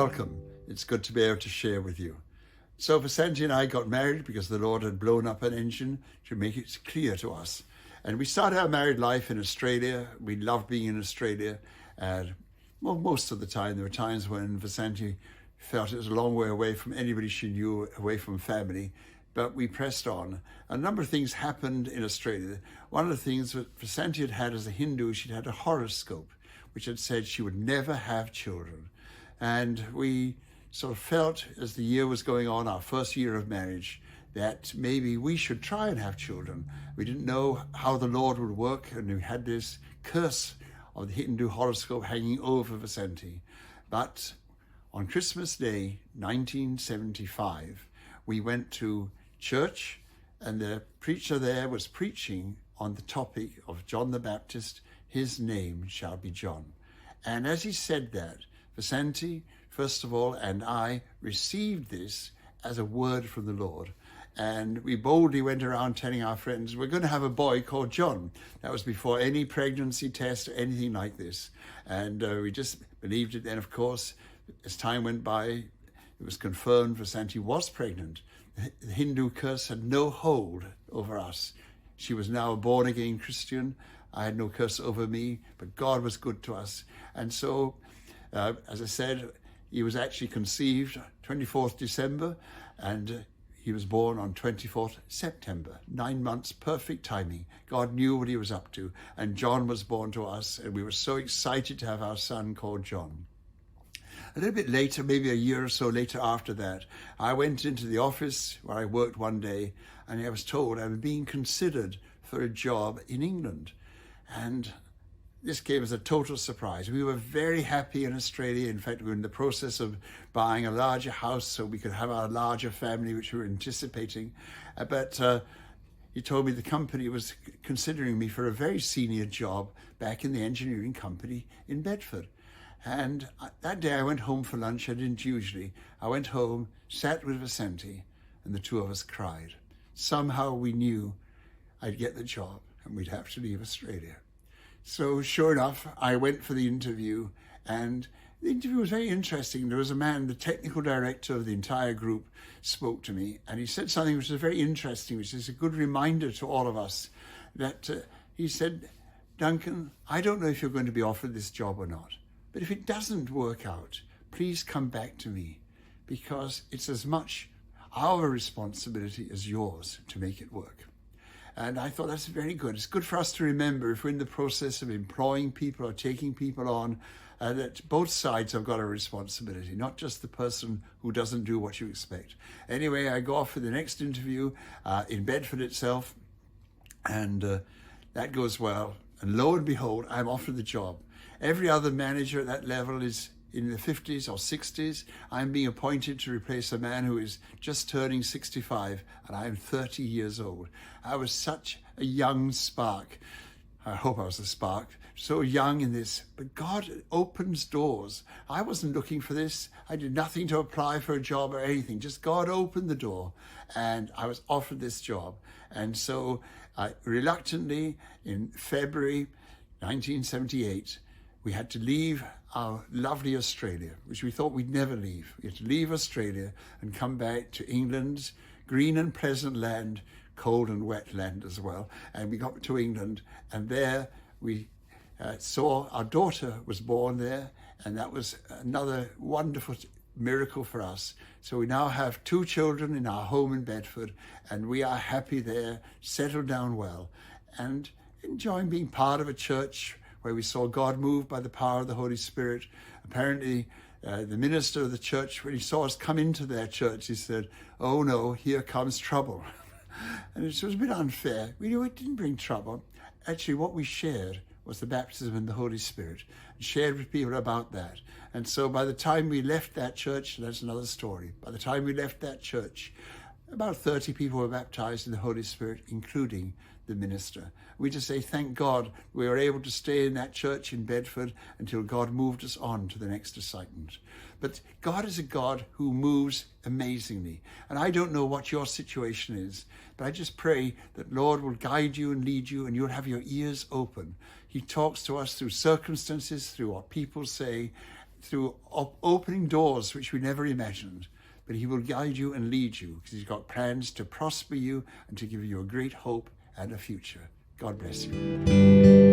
welcome. It's good to be able to share with you. So Vasanti and I got married because the Lord had blown up an engine to make it clear to us. And we started our married life in Australia. We loved being in Australia. And most of the time, there were times when Vasanti felt it was a long way away from anybody she knew, away from family. But we pressed on. A number of things happened in Australia. One of the things that Vasanti had as a Hindu, she'd had a horoscope, which had said she would never have children. And we sort of felt, as the year was going on, our first year of marriage, that maybe we should try and have children. We didn't know how the Lord would work, and we had this curse of the Hindu horoscope hanging over Vasanti. But on Christmas Day, 1975, we went to church, and the preacher there was preaching on the topic of John the Baptist, his name shall be John. And as he said that, Vasanti, first of all, and I received this as a word from the Lord. And we boldly went around telling our friends, we're going to have a boy called John. That was before any pregnancy test or anything like this. And we just believed it. Then, of course, as time went by, it was confirmed Vasanti was pregnant. The Hindu curse had no hold over us. She was now a born-again Christian. I had no curse over me, but God was good to us. And so, as I said, he was actually conceived 24th December, and he was born on 24th September. 9 months, perfect timing. God knew what he was up to, and John was born to us, and we were so excited to have our son called John. A little bit later, maybe a year or so later after that, I went into the office where I worked one day, and I was told I was being considered for a job in England. And this came as a total surprise. We were very happy in Australia. In fact, we were in the process of buying a larger house so we could have our larger family, which we were anticipating. But he told me the company was considering me for a very senior job back in the engineering company in Bedford. And that day I went home for lunch. I didn't usually. I went home, sat with Vasanti, and the two of us cried. Somehow we knew I'd get the job and we'd have to leave Australia. So sure enough, I went for the interview, and the interview was very interesting. There was a man, the technical director of the entire group, spoke to me, and he said something which was very interesting, which is a good reminder to all of us, that he said, Duncan, I don't know if you're going to be offered this job or not, but if it doesn't work out, please come back to me, because it's as much our responsibility as yours to make it work. And I thought that's very good. It's good for us to remember if we're in the process of employing people or taking people on, that both sides have got a responsibility, not just the person who doesn't do what you expect. Anyway, I go off for the next interview in Bedford itself, and that goes well. And lo and behold, I'm offered the job. Every other manager at that level is in the 50s or 60s. I'm being appointed to replace a man who is just turning 65, and I am 30 years old. I was such a young spark. I hope I was a spark, so young in this. But God opens doors. I wasn't looking for this. I did nothing to apply for a job or anything. Just God opened the door, and I was offered this job. And so reluctantly, in February 1978, we had to leave our lovely Australia, which we thought we'd never leave. We had to leave Australia and come back to England's green and pleasant land, cold and wet land as well. And we got to England, and there we saw our daughter was born there, and that was another wonderful miracle for us. So we now have 2 children in our home in Bedford, and we are happy there, settled down well, and enjoying being part of a church where we saw God move by the power of the Holy Spirit. Apparently, the minister of the church, when he saw us come into their church, he said, oh no, here comes trouble. And it was a bit unfair. We knew it didn't bring trouble. Actually, what we shared was the baptism in the Holy Spirit, and shared with people about that. And so by the time we left that church, that's another story. By the time we left that church, about 30 people were baptized in the Holy Spirit, including the minister. We just say, thank God we were able to stay in that church in Bedford until God moved us on to the next assignment. But God is a God who moves amazingly. And I don't know what your situation is, but I just pray that Lord will guide you and lead you, and you'll have your ears open. He talks to us through circumstances, through what people say, through opening doors which we never imagined. But he will guide you and lead you because he's got plans to prosper you and to give you a great hope and a future. God bless you.